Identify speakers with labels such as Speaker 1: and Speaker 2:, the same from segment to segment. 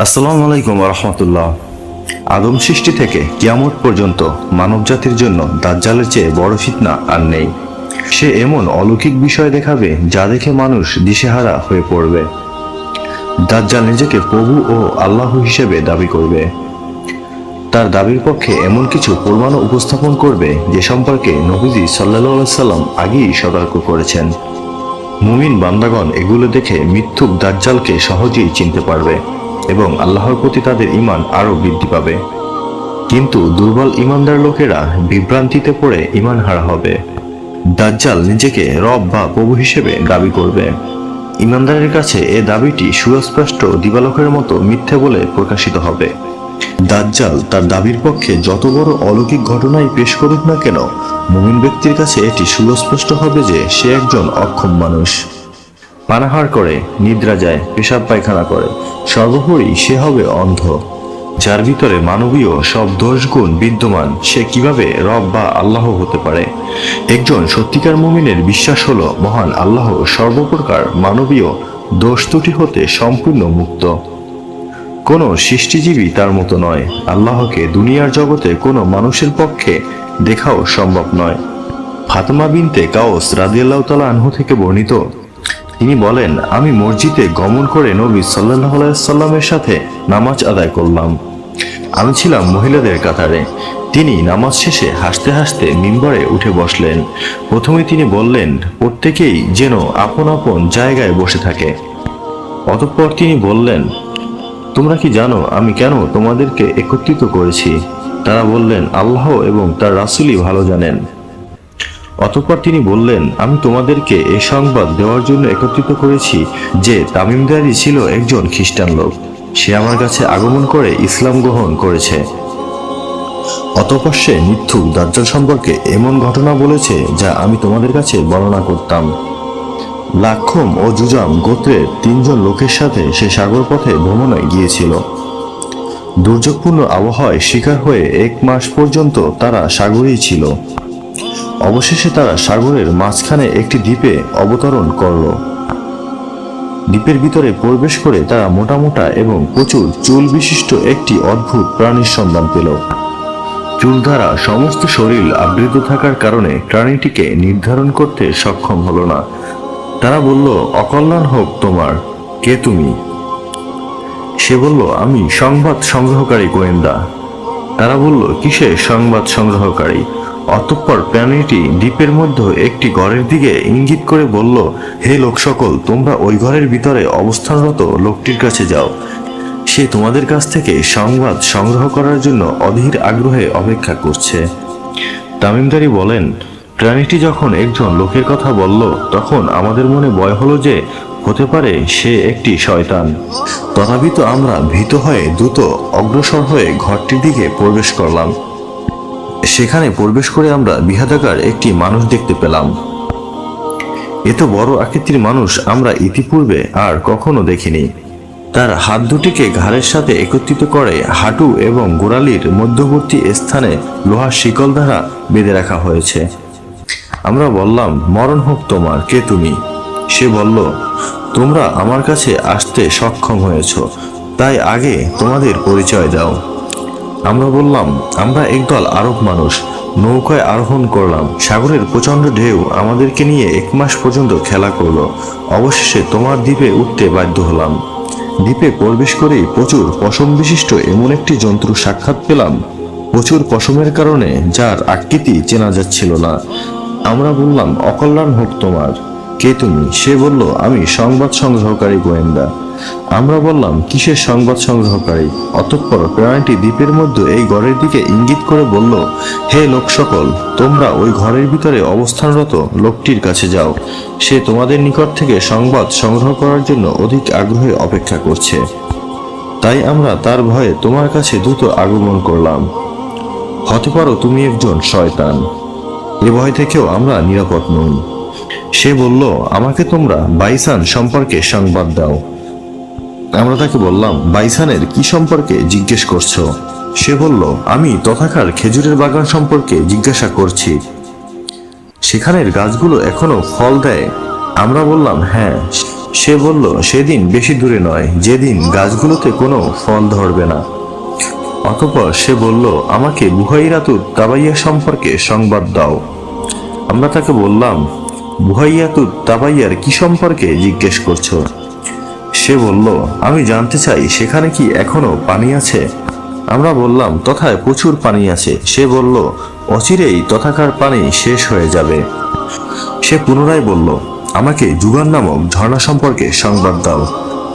Speaker 1: আসসালামু আলাইকুম রহমতুল্লাহ। আদম সৃষ্টি থেকে কিয়ামত পর্যন্ত মানবজাতির জন্য দাজ্জালের চেয়ে বড় ফিতনা আর নেই। সে এমন অলৌকিক বিষয় দেখাবে যা দেখে মানুষ দিশেহারা হয়ে পড়বে। দাজ্জাল নিজেকে প্রভু ও আল্লাহ হিসেবে দাবি করবে। তার দাবির পক্ষে এমন কিছু প্রমাণ উপস্থাপন করবে যে সম্পর্কে নবীজি সাল্লাল্লাহু আলাইহি সাল্লাম আগেই সতর্ক করেছেন। মুমিন বান্দাগণ এগুলো দেখে মিথ্যুক দাজ্জালকে সহজেই চিনতে পারবে এবং আল্লাহর প্রতি তাদের ঈমান আরো বৃদ্ধি পাবে। কিন্তু দুর্বল ঈমানদার লোকেরা বিভ্রান্তিতে পড়ে ঈমান হারা হবে। দাজ্জাল নিজেকে রব বা প্রভু হিসেবে দাবি করবে। ঈমানদারের কাছে এ দাবিটি সুস্পষ্ট দিবালোকের মতো মিথ্যে বলে প্রকাশিত হবে। দাজ্জাল তার দাবির পক্ষে যত বড় অলৌকিক ঘটনাই পেশ করুক না কেন, মুমিন ব্যক্তির কাছে এটি সুস্পষ্ট হবে যে সে একজন অক্ষম মানুষ। পানাহার করে, নিদ্রা যায়, পেশাব পায়খানা করে, সর্বোপরি সে হবে অন্ধ। যার ভিতরে মানবীয় সব দোষগুণ বিদ্যমান, সে কিভাবে রব বা আল্লাহ হতে পারে? একজন সত্যিকার মুমিনের বিশ্বাস হলো মহান আল্লাহ সর্বপ্রকার মানবীয় দোষ ত্রুটি হতে সম্পূর্ণ মুক্ত। কোনো সৃষ্টিজীবী তার মতো নয়। আল্লাহকে দুনিয়ার জগতে কোনো মানুষের পক্ষে দেখাও সম্ভব নয়। ফাতেমা বিনতে কাউস রাদিয়াল্লাহু তাআলা আনহু থেকে বর্ণিত, তিনি বলেন, আমি মসজিদে গমন করে নবী সাল্লাল্লাহু আলাইহি সাল্লামের সাথে নামাজ আদায় করলাম। আমি ছিলাম মহিলাদের কাতারে। তিনি নামাজ শেষে হাসতে হাসতে মিম্বরে উঠে বসলেন। প্রথমে তিনি বললেন, প্রত্যেকেই যেন আপন আপন জায়গায় বসে থাকে। অতঃপর তিনি বললেন, তোমরা কি জানো আমি কেন তোমাদেরকে একত্রিত করেছি? তারা বললেন, আল্লাহ এবং তার রাসূলই ভালো জানেন। অতঃপর তিনি বললেন, আমি তোমাদেরকে এ সংবাদ দেওয়ার জন্য একত্রিত করেছি যে তামিমদারি ছিল একজন খ্রিস্টান লোক। সে আমার কাছে আগমন করে ইসলাম গ্রহণ করেছে। অতঃপর সে মিথ্যুক দাজ্জাল সম্পর্কে এমন ঘটনা বলেছে যা আমি তোমাদের কাছে বর্ণনা করতাম। লাক্ষম ও জুজাম গোত্রের 3 জন লোকের সাথে সে সাগর পথে ভ্রমণে গিয়েছিল। দুর্যোগপূর্ণ আবহাওয়ায় শিকার হয়ে 1 মাস পর্যন্ত তারা সাগরেই ছিল। অবশেষে তারা সাগরের মাঝখানে একটি দ্বীপে অবতরণ করল। দ্বীপের ভিতরে প্রবেশ করে তারা মোটা মোটা এবং প্রচুর চুল বিশিষ্ট একটি অদ্ভুত প্রাণীর সন্ধান পেল। চুল দ্বারা সমস্ত শরীর আবৃত থাকার কারণে প্রাণীটিকে নির্ধারণ করতে সক্ষম হলো না। তারা বলল, অকল্যাণ হোক তোমার, কে তুমি? সে বলল, আমি সংবাদ সংগ্রহকারী গোয়েন্দা। তারা বলল, কিসের সংবাদ সংগ্রহকারী? অতঃপর প্রাণীটি দ্বীপের মধ্যে একটি ঘরের দিকে ইঙ্গিত করে বলল, হে লোক সকল, তোমরা ওই ঘরের ভিতরে অবস্থানরত লোকটির কাছে যাও। সে তোমাদের কাছ থেকে সংবাদ সংগ্রহ করার জন্য অধীর আগ্রহে অপেক্ষা করছে। তামিমদারি বলেন, প্রাণীটি যখন একজন লোকের কথা বলল, তখন আমাদের মনে ভয় হলো যে হতে পারে সে একটি শয়তান। তথাপিত আমরা ভীত হয়ে দ্রুত অগ্রসর হয়ে ঘরটির দিকে প্রবেশ করলাম। সেখানে প্রবেশ করে আমরা বৃহদাকার একটি মানুষ দেখতে পেলাম। এত বড় আকৃতির মানুষ আমরা ইতিপূর্বে আর কখনো দেখিনি। তার হাত দুটিকে ঘাড়ের সাথে একত্রিত করে হাঁটু এবং গোড়ালির মধ্যবর্তী স্থানে লোহার শিকল দ্বারা বেঁধে রাখা হয়েছে। আমরা বললাম, মরণ হোক তোমার, কে তুমি? সে বলল, তোমরা আমার কাছে আসতে সক্ষম হয়েছ, তাই আগে তোমাদের পরিচয় দাও। আমরা বললাম, আমরা একদল আরব মানুষ, নৌকায় আরোহণ করলাম। সাগরের প্রচণ্ড ঢেউ আমাদেরকে নিয়ে 1 মাস পর্যন্ত খেলা করলো। অবশেষে তোমার দ্বীপে উঠতে বাধ্য হলাম। দ্বীপে প্রবেশ করেই প্রচুর পশম বিশিষ্ট এমন একটি জন্তুর সাক্ষাৎ পেলাম, প্রচুর পশমের কারণে যার আকৃতি চেনা যাচ্ছিল না। আমরা বললাম, অকল্যাণ হোক তোমার, কে তুমি? সে বলল, আমি সংবাদ সংগ্রহকারী গোয়েন্দা। আমরা বললাম, কিসের সংবাদ সংগ্রহকারী? অতঃপর প্রাণীটি দ্বীপের মধ্যে এই ঘরের দিকে ইঙ্গিত করে বলল, হে লোক সকল, তোমরা ওই ঘরের ভিতরে অবস্থানরত লোকটির কাছে যাও। সে তোমাদের নিকট থেকে সংবাদ সংগ্রহ করার জন্য অধিক আগ্রহে অপেক্ষা করছে। তাই আমরা তার ভয়ে তোমার কাছে দ্রুত আগমন করলাম। হতে পারো তুমি একজন শয়তান। এ ভয় থেকেও আমরা নিরাপদ নই। সে বলল, আমাকে তোমরা বাইসান সম্পর্কে সংবাদ দাও। আমরা তাকে বললাম, বাইসানের কি সম্পর্কে জিজ্ঞেস করছো? সে বলল, আমি তথাকার খেজুরের বাগান সম্পর্কে জিজ্ঞাসা করছি। সেখানের গাছগুলো এখনো ফল দেয়? আমরা বললাম, হ্যাঁ। সে বলল, সেদিন বেশি দূরে নয় যেদিন গাছগুলোতে কোনো ফল ধরবে না। অতঃপর সে বলল, আমাকে বুহাইরাতুত তাবাইয়া সম্পর্কে সংবাদ দাও। আমরা তাকে বললাম, বুহাইয়াতুত তাবাইয়ার কি সম্পর্কে জিজ্ঞেস করছো? সে বলল, আমি জানতে চাই সেখানে কি এখনো পানি আছে। আমরা বললাম, তথায় প্রচুর পানি আছে। সে বলল, অচিরেই তথাকার পানি শেষ হয়ে যাবে। সে পুনরায় বলল, আমাকে যুগান নামক ঝর্ণা সম্পর্কে সংবাদ দাও।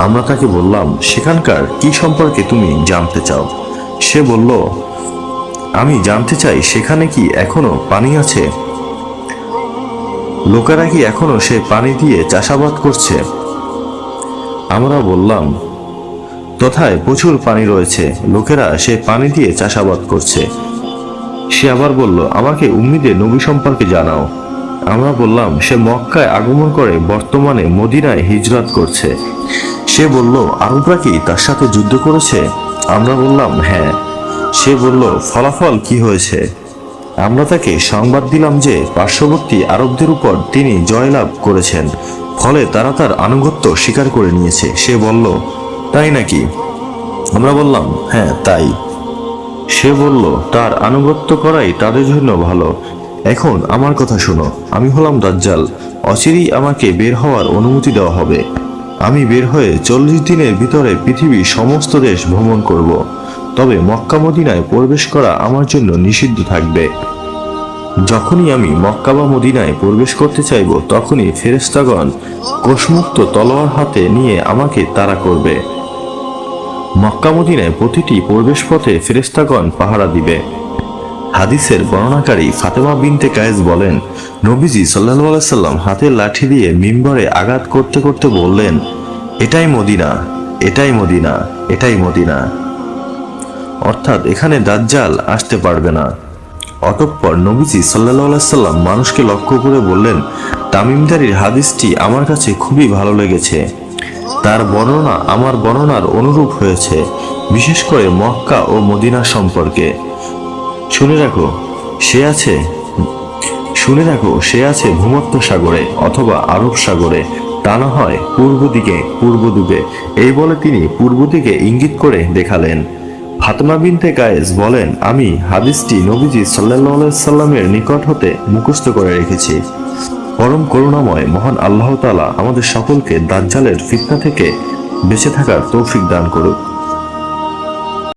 Speaker 1: আমরা তাকে বললাম, সেখানকার কি সম্পর্কে তুমি জানতে চাও? সে বলল, আমি জানতে চাই সেখানে কি এখনো পানি আছে, লোকেরা কি এখনো সে পানি দিয়ে চাষাবাদ করছে। আমরা বললাম, তথায় প্রচুর পানি রয়েছে, লোকেরা সে পানি দিয়ে চাষাবাদ করছে। সে আবার বলল, আমাকে উম্মিদে নবী সম্পর্কে জানাও। আমরা বললাম, সে মক্কায় আগমন করে বর্তমানে মদিনায় হিজরত করছে। সে বলল, আরবরা কি তার সাথে যুদ্ধ করেছে? আমরা বললাম, হ্যাঁ। সে বলল, ফলাফল কি হয়েছে? আমরা তাকে সংবাদ দিলাম যে পার্শ্ববর্তী আরবদের উপর তিনি জয়লাভ করেছেন, ফলে তারা তার আনুগত্য স্বীকার করে নিয়েছে। সে বলল, তাই নাকি? আমরা বললাম, হ্যাঁ তাই। সে বলল, তার আনুগত্য করাই তাদের জন্য ভালো। এখন আমার কথা শোনো, আমি হলাম দাজ্জাল। অচিরেই আমাকে বের হওয়ার অনুমতি দেওয়া হবে। আমি বের হয়ে 40 দিনের ভিতরে পৃথিবীর সমস্ত দেশ ভ্রমণ করব। তবে মক্কা মদিনায় প্রবেশ করা আমার জন্য নিষিদ্ধ থাকবে। যখনই আমি মক্কা বা মদিনায় প্রবেশ করতে চাইব, তখনই ফেরেশতাগণ কোষমুক্ত তলোয়ার হাতে নিয়ে আমাকে তাড়া করবে। মক্কা মদিনায় প্রতিটি প্রবেশ পথে ফেরেশতাগণ পাহারা দিবে। হাদিসের বর্ণনাকারী ফাতেমা বিনতে কায়েস বলেন, নবীজি সাল্লাল্লাহু আলাইহি সাল্লাম হাতের লাঠি দিয়ে মিম্বরে আঘাত করতে করতে বললেন, এটাই মদিনা, এটাই মদিনা, এটাই মদিনা। অর্থাৎ এখানে দাজ্জাল আসতে পারবে না। অতঃপর নবীজি সাল্লাল্লাহু আলাইহি সাল্লাম মানুষকে লক্ষ্য করে বললেন, তামিমদারির হাদিসটি আমার কাছে খুবই ভালো লেগেছে। তার বর্ণনা আমার বর্ণনার অনুরূপ হয়েছে, বিশেষ করে মক্কা ও মদিনা সম্পর্কে। শুনে রাখো সে আছে ভূমধ্য সাগরে অথবা আরব সাগরে, তা না হয় পূর্ব দিকে। এই বলে তিনি পূর্ব দিকে ইঙ্গিত করে দেখালেন। ফাতেমা বিনতে কায়েস বলেন, আমি হাদিসটি নবীজি সাল্লাল্লাহু আলাইহি সাল্লামের নিকট হতে মুখস্থ করে রেখেছি। পরম করুণাময় মহান আল্লাহ তাআলা আমাদের সকলকে দাজ্জালের ফিতনা থেকে বেঁচে থাকার তৌফিক দান করুক।